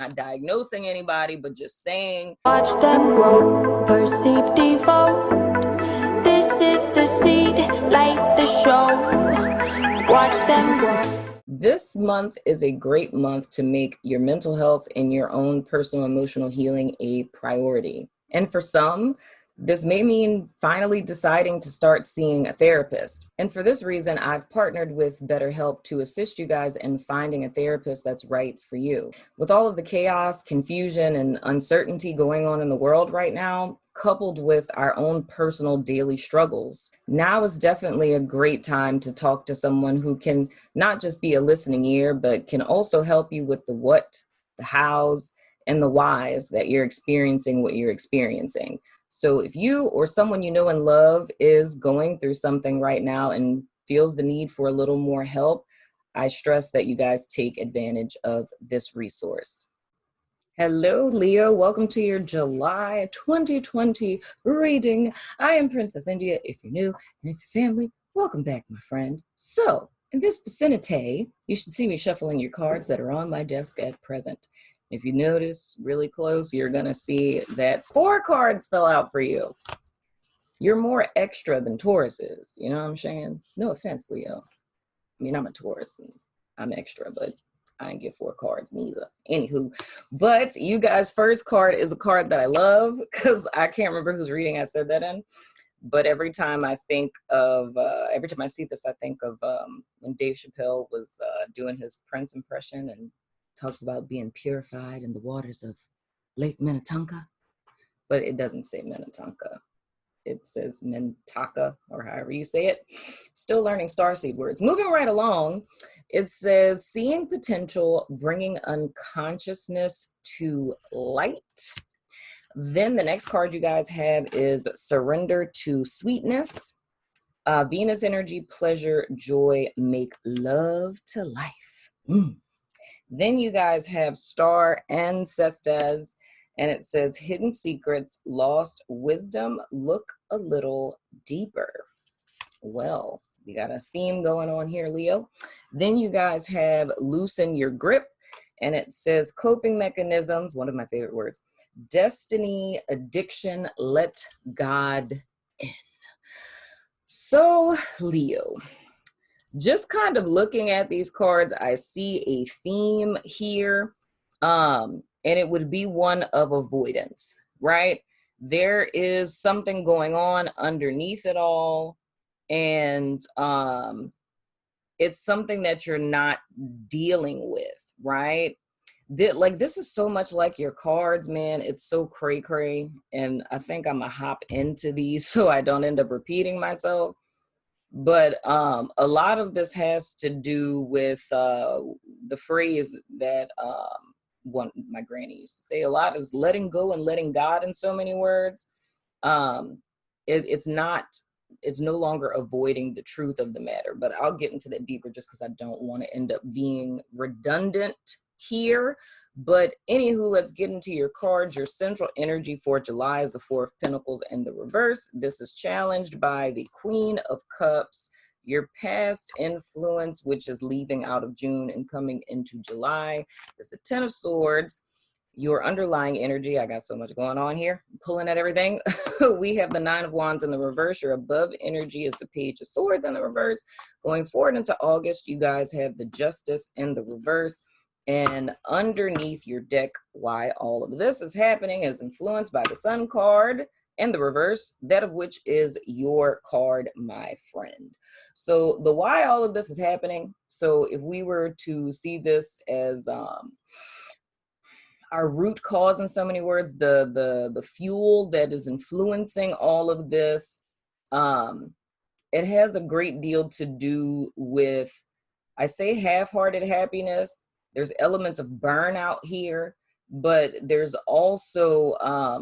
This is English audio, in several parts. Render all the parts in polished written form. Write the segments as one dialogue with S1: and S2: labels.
S1: Not diagnosing anybody, but just saying.
S2: Watch them grow, perceive, devote. This is the seed, light the show. Watch them grow.
S1: This month is a great month to make your mental health and your own personal emotional healing a priority. And for some, this may mean finally deciding to start seeing a therapist. And for this reason, I've partnered with BetterHelp to assist you guys in finding a therapist that's right for you. With all of the chaos, confusion, and uncertainty going on in the world right now, coupled with our own personal daily struggles, now is definitely a great time to talk to someone who can not just be a listening ear, but can also help you with the what, the hows, and the whys that you're experiencing what you're experiencing. So if you or someone you know and love is going through something right now and feels the need for a little more help, I stress that you guys take advantage of this resource. Hello, Leo. Welcome to your July 2020 reading. I am Princess India. If you're new and if you're family, welcome back, my friend. So, in this vicinity, you should see me shuffling your cards that are on my desk at present. If you notice really close, you're going to see that 4 cards fell out for you. You're more extra than Taurus is. You know what I'm saying? No offense, Leo. I mean, I'm a Taurus and I'm extra, but I didn't get 4 cards neither. Anywho, but you guys' first card is a card that I love because I can't remember whose reading I said that in. But every time I think of, every time I see this, I think of when Dave Chappelle was doing his Prince impression and talks about being purified in the waters of Lake Minnetonka. But it doesn't say Minnetonka. It says Mintaka, or however you say it. Still learning starseed words. Moving right along, it says, seeing potential, bringing unconsciousness to light. Then the next card you guys have is surrender to sweetness. Venus energy, pleasure, joy, make love to life. Then you guys have star ancestors. And it says, hidden secrets, lost wisdom, look a little deeper. Well, we got a theme going on here, Leo. Then you guys have loosen your grip. And it says coping mechanisms, one of my favorite words, destiny, addiction, let God in. So, Leo, just kind of looking at these cards, I see a theme here. And it would be one of avoidance, right? There is something going on underneath it all. And it's something that you're not dealing with, right? This is so much like your cards, man. It's so cray-cray. And I think I'm gonna hop into these so I don't end up repeating myself. But a lot of this has to do with the phrase that my granny used to say a lot is letting go and letting God in so many words. It's no longer avoiding the truth of the matter, but I'll get into that deeper just because I don't want to end up being redundant here. But anywho, let's get into your cards. Your central energy for July is the 4 of Pentacles in the reverse. This is challenged by the Queen of Cups. Your past influence, which is leaving out of June and coming into July, is the 10 of Swords. Your underlying energy, I got so much going on here, pulling at everything. We have the 9 of Wands in the reverse. Your above energy is the Page of Swords in the reverse. Going forward into August, you guys have the Justice in the reverse. And underneath your deck, why all of this is happening is influenced by the Sun card in the reverse, that of which is your card, my friend. So the why all of this is happening. So if we were to see this as our root cause in so many words, the fuel that is influencing all of this, it has a great deal to do with, I say half-hearted happiness. There's elements of burnout here, but there's also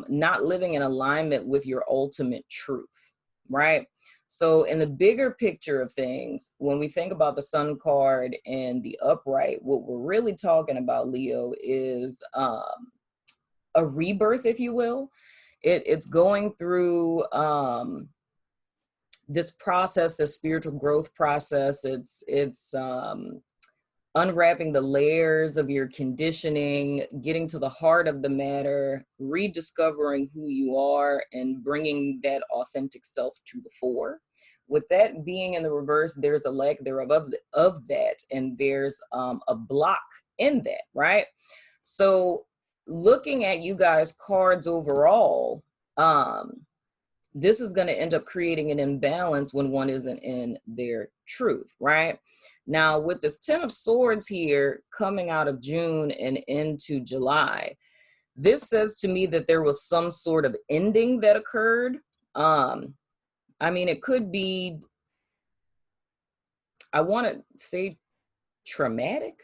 S1: not living in alignment with your ultimate truth, right? So in the bigger picture of things, when we think about the Sun card and the upright, what we're really talking about, Leo, is a rebirth, if you will. It's going through this process, this spiritual growth process. It's unwrapping the layers of your conditioning, getting to the heart of the matter, rediscovering who you are, and bringing that authentic self to the fore. With that being in the reverse, there's a lack thereof of that, and there's a block in that, right? So looking at you guys' cards overall, this is going to end up creating an imbalance when one isn't in their truth, right? Now, with this 10 of Swords here coming out of June and into July, this says to me that there was some sort of ending that occurred. I mean, it could be, I want to say traumatic.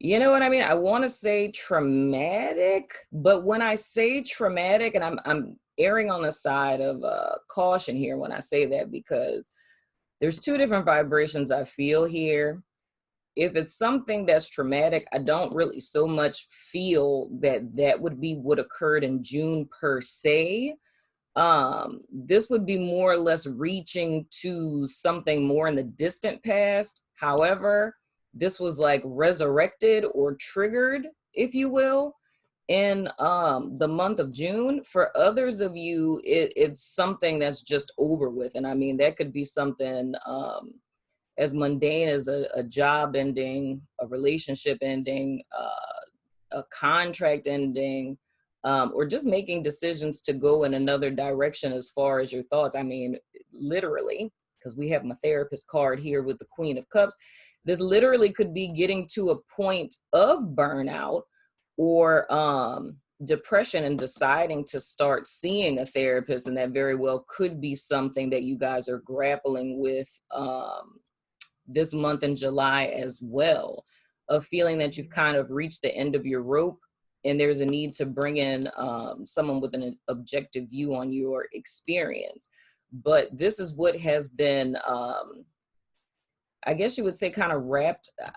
S1: You know what I mean? I want to say traumatic, but when I say traumatic, and I'm erring on the side of caution here when I say that, because there's two different vibrations I feel here. If it's something that's traumatic, I don't really so much feel that that would be what occurred in June per se. This would be more or less reaching to something more in the distant past. However, this was like resurrected or triggered, if you will, in the month of June. For others of you, it's something that's just over with. And I mean, that could be something as mundane as a job ending, a relationship ending, a contract ending, or just making decisions to go in another direction as far as your thoughts. I mean, literally, because we have my therapist card here with the Queen of Cups, this literally could be getting to a point of burnout or depression and deciding to start seeing a therapist. And that very well could be something that you guys are grappling with this month in July as well, of feeling that you've kind of reached the end of your rope and there's a need to bring in someone with an objective view on your experience. But this is what has been, I guess you would say, kind of wrapped, I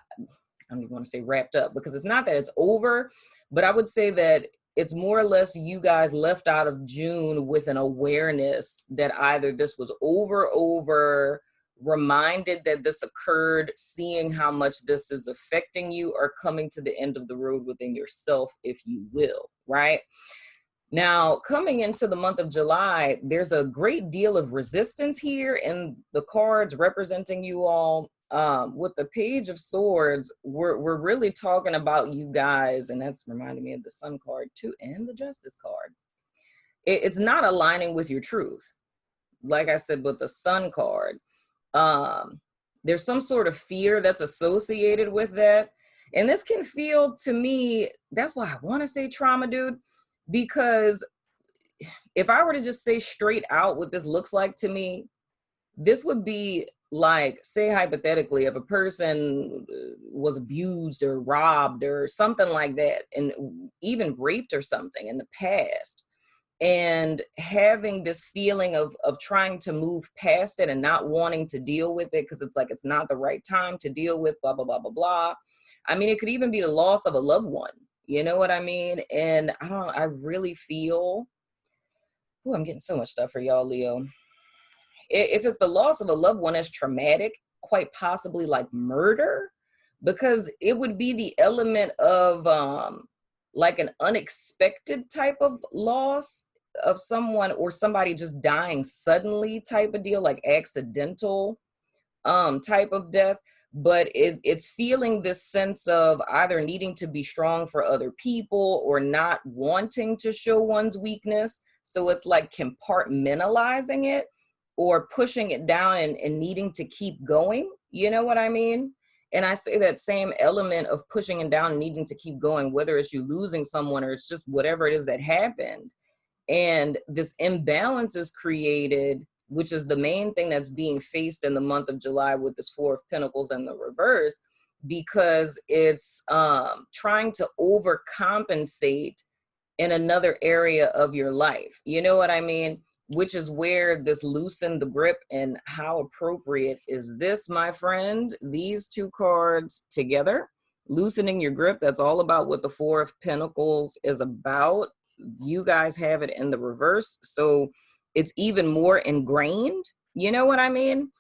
S1: don't even want to say wrapped up, because it's not that it's over, but I would say that it's more or less you guys left out of June with an awareness that either this was over, reminded that this occurred, seeing how much this is affecting you, or coming to the end of the road within yourself, if you will, right? Now, coming into the month of July, there's a great deal of resistance here in the cards representing you all. With the Page of Swords, we're really talking about you guys, and that's reminding me of the Sun card too, and the Justice card. It's not aligning with your truth. Like I said, with the Sun card, there's some sort of fear that's associated with that. And this can feel, to me, that's why I want to say trauma, dude, because if I were to just say straight out what this looks like to me, this would be like, say hypothetically, if a person was abused or robbed or something like that, and even raped or something in the past, and having this feeling of trying to move past it and not wanting to deal with it because it's like it's not the right time to deal with, blah, blah, blah, blah, blah. I mean, it could even be the loss of a loved one. You know what I mean? And I really feel, I'm getting so much stuff for y'all, Leo. If it's the loss of a loved one, that's traumatic, quite possibly like murder, because it would be the element of like an unexpected type of loss of someone, or somebody just dying suddenly type of deal, like accidental type of death. But it's feeling this sense of either needing to be strong for other people or not wanting to show one's weakness. So it's like compartmentalizing it or pushing it down and needing to keep going. You know what I mean? And I say that same element of pushing it down and needing to keep going, whether it's you losing someone or it's just whatever it is that happened. And this imbalance is created, which is the main thing that's being faced in the month of July with this Four of Pentacles in the reverse, because it's trying to overcompensate in another area of your life. You know what I mean? Which is where this loosen the grip, and how appropriate is this, my friend? These two cards together, loosening your grip. That's all about what the Four of Pentacles is about. You guys have it in the reverse, so it's even more ingrained. You know what I mean?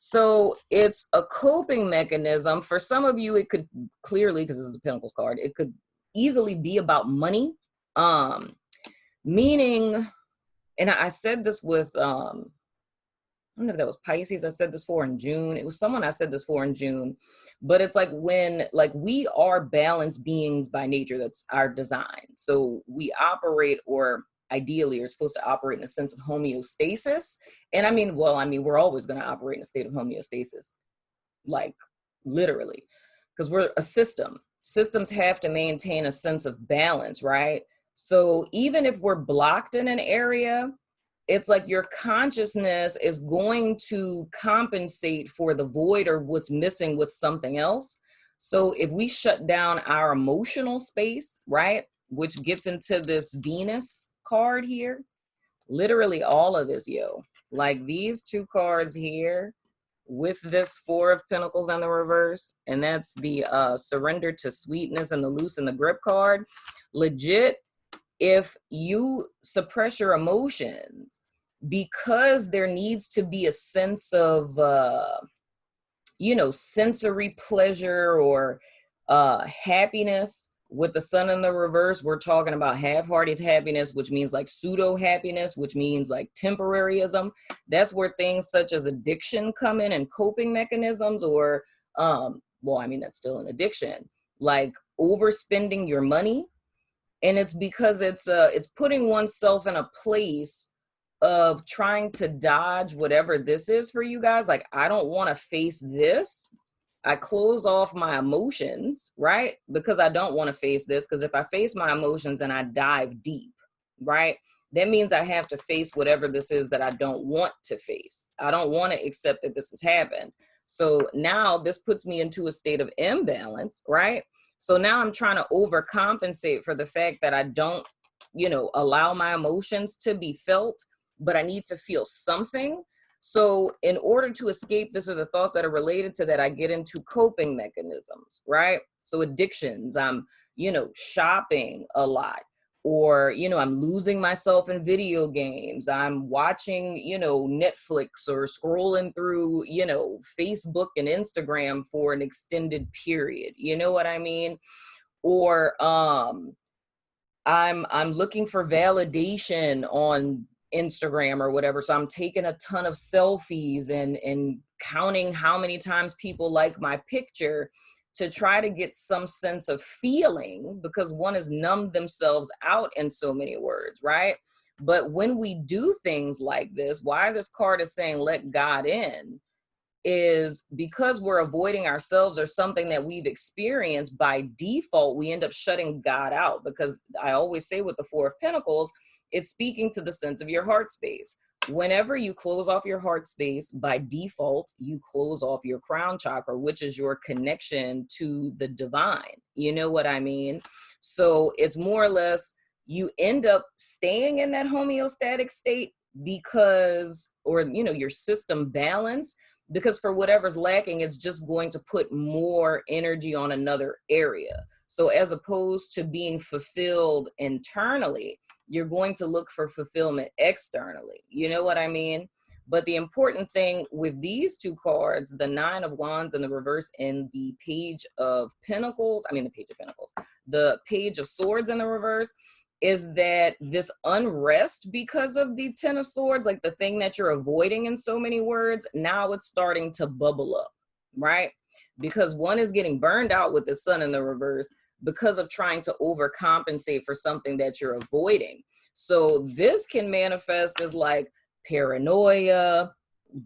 S1: So it's a coping mechanism. For some of you, it could clearly, because this is a Pentacles card, it could easily be about money. Meaning, and I said this with, I don't know if that was Pisces I said this for in June. It was someone I said this for in June. But it's like when, like, we are balanced beings by nature. That's our design. So we operate, or ideally are supposed to operate in a sense of homeostasis. And I mean, we're always going to operate in a state of homeostasis, like literally, because we're a system. Systems have to maintain a sense of balance, right? So even if we're blocked in an area, it's like your consciousness is going to compensate for the void or what's missing with something else. So if we shut down our emotional space, right, which gets into this Venus card here, literally all of this, like these two cards here with this Four of Pentacles on the reverse, and that's the surrender to sweetness and the loose and the grip card. Legit, if you suppress your emotions because there needs to be a sense of sensory pleasure or happiness. With the sun in the reverse, we're talking about half-hearted happiness, which means like pseudo happiness, which means like temporaryism. That's where things such as addiction come in, and coping mechanisms, or that's still an addiction, like overspending your money. And it's because it's putting oneself in a place of trying to dodge whatever this is for you guys. Like, I don't want to face this. I close off my emotions, right? Because I don't want to face this. Because if I face my emotions and I dive deep, right, that means I have to face whatever this is that I don't want to face. I don't want to accept that this has happened. So now this puts me into a state of imbalance, right? So now I'm trying to overcompensate for the fact that I don't, allow my emotions to be felt, but I need to feel something. So in order to escape this, or the thoughts that are related to that, I get into coping mechanisms, right? So addictions, I'm, shopping a lot, or, I'm losing myself in video games. I'm watching, Netflix, or scrolling through, Facebook and Instagram for an extended period. You know what I mean? Or I'm looking for validation on Instagram or whatever. So I'm taking a ton of selfies and counting how many times people like my picture to try to get some sense of feeling, because one has numbed themselves out in so many words, right? But when we do things like this, why this card is saying let God in, is because we're avoiding ourselves or something that we've experienced. By default, we end up shutting God out, because I always say with the Four of Pentacles, it's speaking to the sense of your heart space. Whenever you close off your heart space, by default, you close off your crown chakra, which is your connection to the divine. You know what I mean? So it's more or less, you end up staying in that homeostatic state because, or, your system balance, because for whatever's lacking, it's just going to put more energy on another area. So as opposed to being fulfilled internally, you're going to look for fulfillment externally. You know what I mean? But the important thing with these two cards, the Nine of Wands in the reverse and the Page of Pentacles, the Page of Swords in the reverse, is that this unrest because of the Ten of Swords, like the thing that you're avoiding in so many words, now it's starting to bubble up, right? Because one is getting burned out with the Sun in the reverse because of trying to overcompensate for something that you're avoiding. So this can manifest as like paranoia.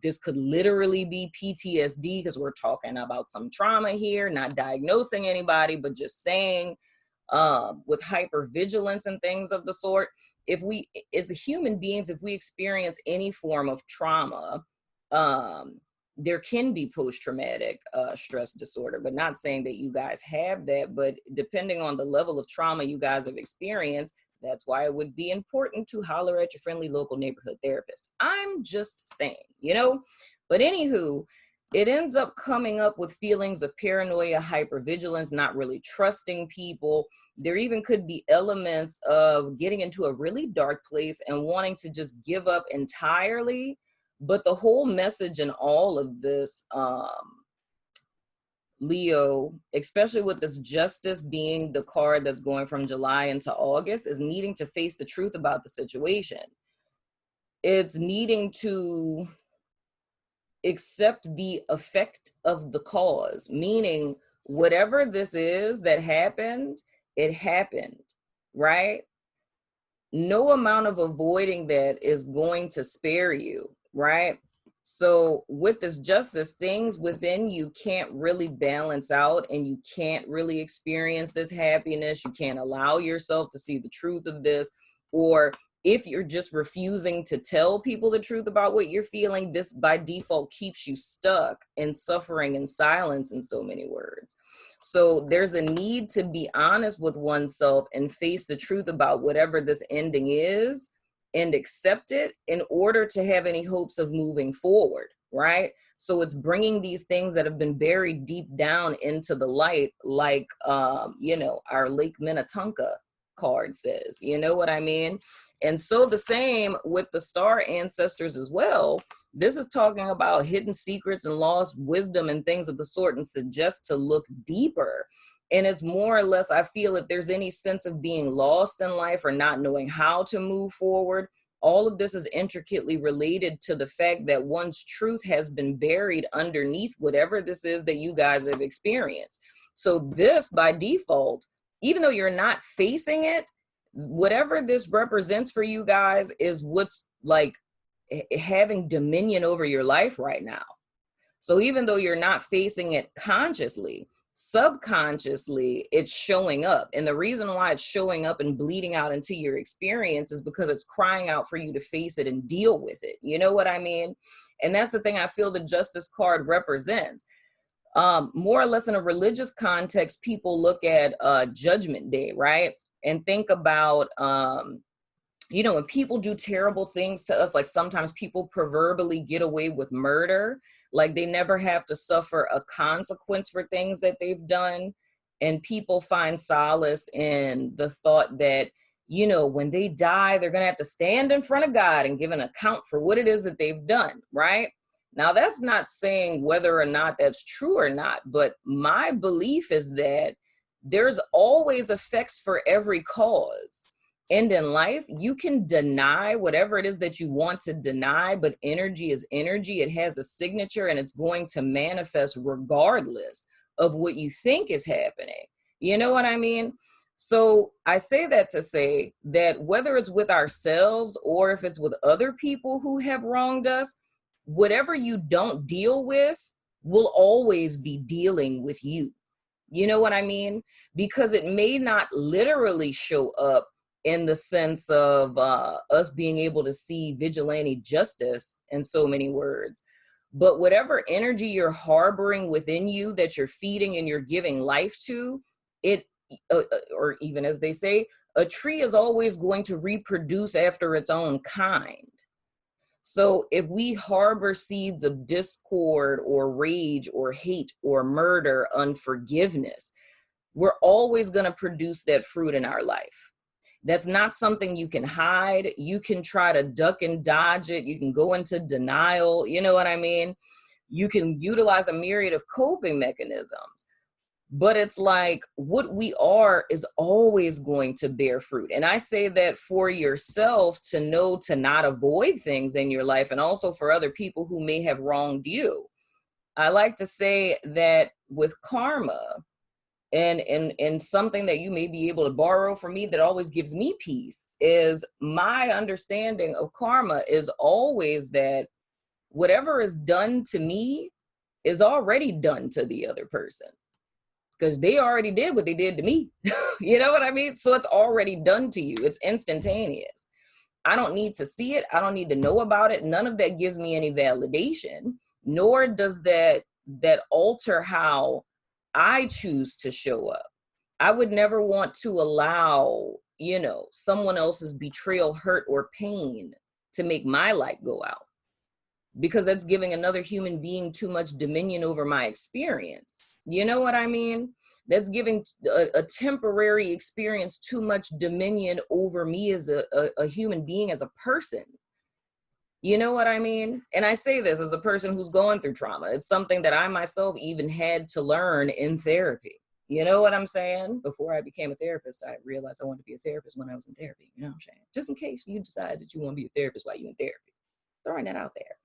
S1: This could literally be PTSD, because we're talking about some trauma here, not diagnosing anybody, but just saying, with hypervigilance and things of the sort. If we, as human beings, if we experience any form of trauma, there can be post-traumatic stress disorder, but not saying that you guys have that, but depending on the level of trauma you guys have experienced, that's why it would be important to holler at your friendly local neighborhood therapist. I'm just saying, but anywho, it ends up coming up with feelings of paranoia, hypervigilance, not really trusting people. There even could be elements of getting into a really dark place and wanting to just give up entirely. But the whole message in all of this, Leo, especially with this justice being the card that's going from July into August, is needing to face the truth about the situation. It's needing to accept the effect of the cause, meaning whatever this is that happened, it happened, right? No amount of avoiding that is going to spare you, right? So with this justice, things within you can't really balance out, and you can't really experience this happiness. You can't allow yourself to see the truth of this. Or if you're just refusing to tell people the truth about what you're feeling, this by default keeps you stuck in suffering and silence, in so many words. So there's a need to be honest with oneself and face the truth about whatever this ending is, and accept it in order to have any hopes of moving forward, right? So it's bringing these things that have been buried deep down into the light, like, our Lake Minnetonka card says, you know what I mean? And so the same with the star ancestors as well. This is talking about hidden secrets and lost wisdom and things of the sort, and suggests to look deeper. And it's more or less, I feel, if there's any sense of being lost in life or not knowing how to move forward, all of this is intricately related to the fact that one's truth has been buried underneath whatever this is that you guys have experienced. So this, by default, even though you're not facing it, whatever this represents for you guys is what's like having dominion over your life right now. So even though you're not facing it consciously, subconsciously, it's showing up. And the reason why it's showing up and bleeding out into your experience is because it's crying out for you to face it and deal with it. You know what I mean? And that's the thing I feel the Justice card represents. More or less in a religious context, people look at Judgment Day, right? And think about, when people do terrible things to us, like sometimes people proverbially get away with murder, like they never have to suffer a consequence for things that they've done. And people find solace in the thought that, when they die, they're going to have to stand in front of God and give an account for what it is that they've done, right? Now, that's not saying whether or not that's true or not, but my belief is that there's always effects for every cause. And in life, you can deny whatever it is that you want to deny, but energy is energy. It has a signature, and it's going to manifest regardless of what you think is happening. You know what I mean? So I say that to say that whether it's with ourselves or if it's with other people who have wronged us, whatever you don't deal with will always be dealing with you. You know what I mean? Because it may not literally show up in the sense of us being able to see vigilante justice, in so many words. But whatever energy you're harboring within you that you're feeding and you're giving life to, or even as they say, a tree is always going to reproduce after its own kind. So if we harbor seeds of discord or rage or hate or murder, unforgiveness, we're always going to produce that fruit in our life. That's not something you can hide. You can try to duck and dodge it. You can go into denial. You know what I mean? You can utilize a myriad of coping mechanisms. But it's like what we are is always going to bear fruit. And I say that for yourself to know to not avoid things in your life, and also for other people who may have wronged you. I like to say that with karma, and something that you may be able to borrow from me that always gives me peace, is my understanding of karma is always that whatever is done to me is already done to the other person, because they already did what they did to me. You know what I mean? So it's already done to you. It's instantaneous. I don't need to see it. I don't need to know about it. None of that gives me any validation, nor does that alter how I choose to show up. I would never want to allow, someone else's betrayal, hurt, or pain to make my light go out, because that's giving another human being too much dominion over my experience. You know what I mean? That's giving a temporary experience too much dominion over me as a human being, as a person. You know what I mean? And I say this as a person who's going through trauma. It's something that I myself even had to learn in therapy. You know what I'm saying? Before I became a therapist, I realized I wanted to be a therapist when I was in therapy. You know what I'm saying? Just in case you decide that you want to be a therapist while you're in therapy. Throwing that out there.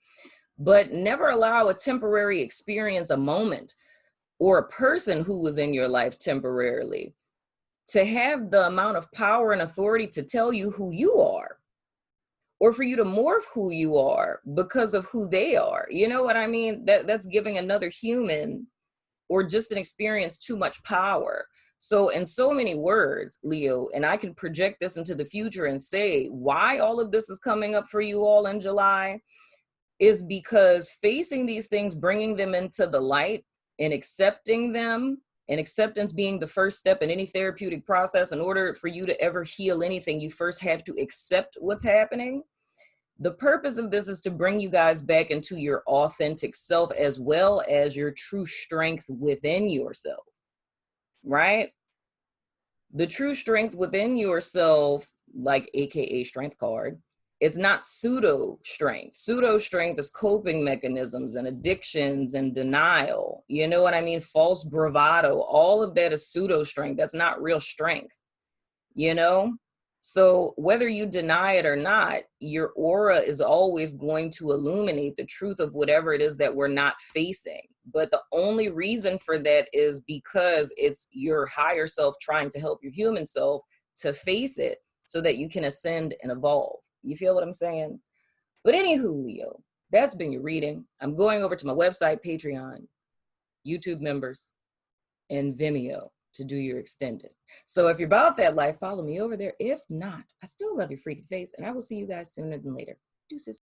S1: But never allow a temporary experience, a moment, or a person who was in your life temporarily to have the amount of power and authority to tell you who you are, or for you to morph who you are because of who they are. You know what I mean? That's giving another human or just an experience too much power. So in so many words, Leo, and I can project this into the future and say why all of this is coming up for you all in July is because facing these things, bringing them into the light and accepting them, and acceptance being the first step in any therapeutic process. In order for you to ever heal anything, you first have to accept what's happening. The purpose of this is to bring you guys back into your authentic self, as well as your true strength within yourself, right? The true strength within yourself, like AKA strength card, it's not pseudo strength. Pseudo strength is coping mechanisms and addictions and denial. You know what I mean? False bravado. All of that is pseudo strength. That's not real strength, you know? So whether you deny it or not, your aura is always going to illuminate the truth of whatever it is that we're not facing. But the only reason for that is because it's your higher self trying to help your human self to face it so that you can ascend and evolve. You feel what I'm saying? But anywho, Leo, that's been your reading. I'm going over to my website, Patreon, YouTube members, and Vimeo to do your extended. So if you're about that life, follow me over there. If not, I still love your freaking face, and I will see you guys sooner than later. Deuces.